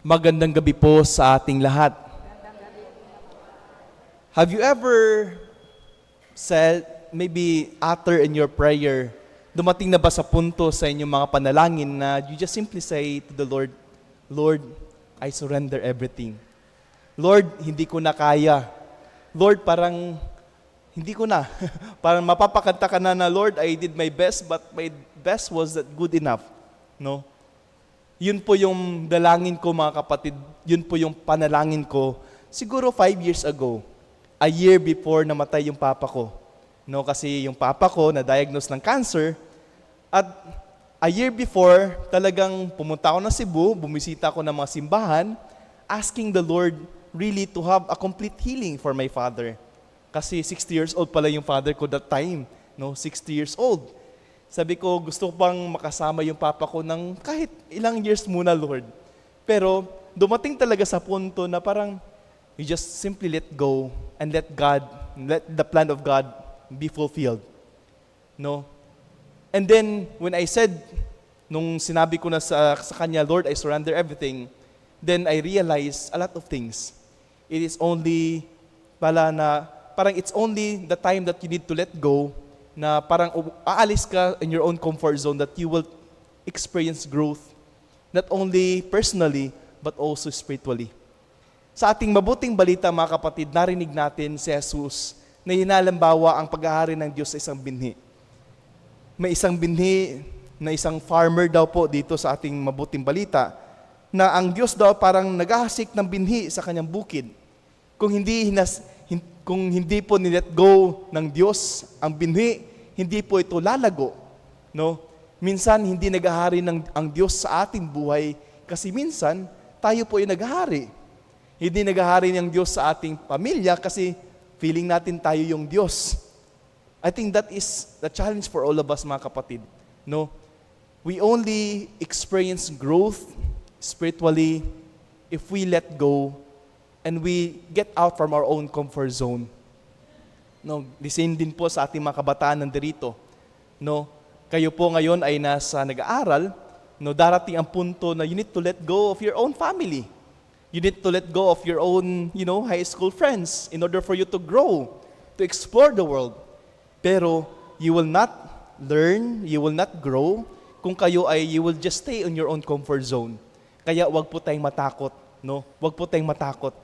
Magandang gabi po sa ating lahat. Have you ever said, maybe after in your prayer, dumating na ba sa punto sa inyong mga panalangin na you just simply say to the Lord, Lord, I surrender everything. Lord, hindi ko na kaya. Lord, parang hindi ko na. Parang mapapakanta ka na Lord, I did my best, but my best was not good enough. No? Yun po yung dalangin ko mga kapatid, yun po yung panalangin ko. Siguro 5 years ago, a year before namatay yung papa ko. No, kasi yung papa ko na-diagnose ng cancer at a year before, talagang pumunta ako ng Cebu, bumisita ako ng mga simbahan, asking the Lord really to have a complete healing for my father. Kasi 60 years old pala yung father ko that time, no, 60 years old. Sabi ko, gusto ko pang makasama yung papa ko ng kahit ilang years muna, Lord. Pero dumating talaga sa punto na parang you just simply let go and let the plan of God be fulfilled. No? And then, when I said, nung sinabi ko na sa kanya, Lord, I surrender everything, then I realized a lot of things. It is only, parang it's only the time that you need to let go na parang aalis ka in your own comfort zone that you will experience growth, not only personally, but also spiritually. Sa ating mabuting balita, mga kapatid, narinig natin si Jesus na hinalimbawa ang paghahari ng Diyos sa isang binhi. May isang binhi na isang farmer daw po dito sa ating mabuting balita na ang Diyos daw parang naghahasik ng binhi sa kanyang bukid. Kung hindi po nilet go ng Diyos ang binhi, hindi po ito lalago. No? Minsan, hindi naghahari ang Diyos sa ating buhay kasi minsan, tayo po yung naghahari. Hindi naghahari ng Diyos sa ating pamilya kasi feeling natin tayo yung Diyos. I think that is the challenge for all of us, mga kapatid. No? We only experience growth spiritually if we let go and we get out from our own comfort zone. No, the same din po sa ating mga kabataan nandirito. No, kayo po ngayon ay nag-aaral, no, darating ang punto na you need to let go of your own family. You need to let go of your own, high school friends in order for you to grow, to explore the world. Pero you will not learn, you will not grow kung you will just stay in your own comfort zone. Kaya wag po tayong matakot, no? Wag po tayong matakot,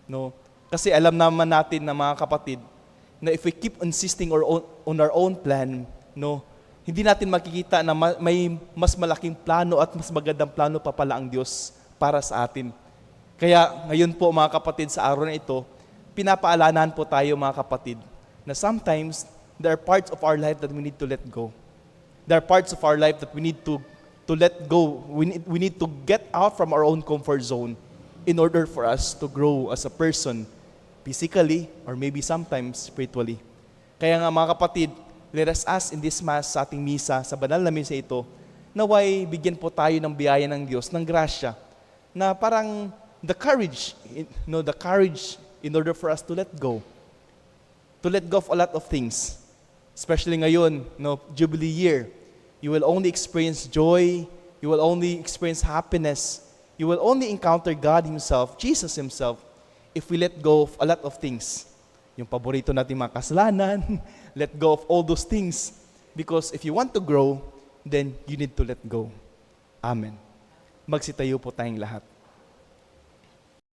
no? Kasi alam naman natin na mga kapatid, na if we keep insisting on our own plan, no, hindi natin makikita na may mas malaking plano at mas magandang plano pa pala ang Diyos para sa atin. Kaya ngayon po mga kapatid sa araw na ito, pinapaalanan po tayo mga kapatid na sometimes there are parts of our life that we need to let go. There are parts of our life that we need to let go. We need to get out from our own comfort zone in order for us to grow as a person, physically, or maybe sometimes spiritually. Kaya nga mga kapatid, let us ask in this Mass sa ating misa, sa banal na misa ito, naway bigyan po tayo ng biyaya ng Diyos, ng grasya, na parang the courage in order for us to let go of a lot of things. Especially ngayon, Jubilee year, you will only experience joy, you will only experience happiness, you will only encounter God Himself, Jesus Himself, if we let go of a lot of things. Yung paborito natin mga kasalanan, let go of all those things. Because if you want to grow, then you need to let go. Amen. Magsitayo po tayong lahat.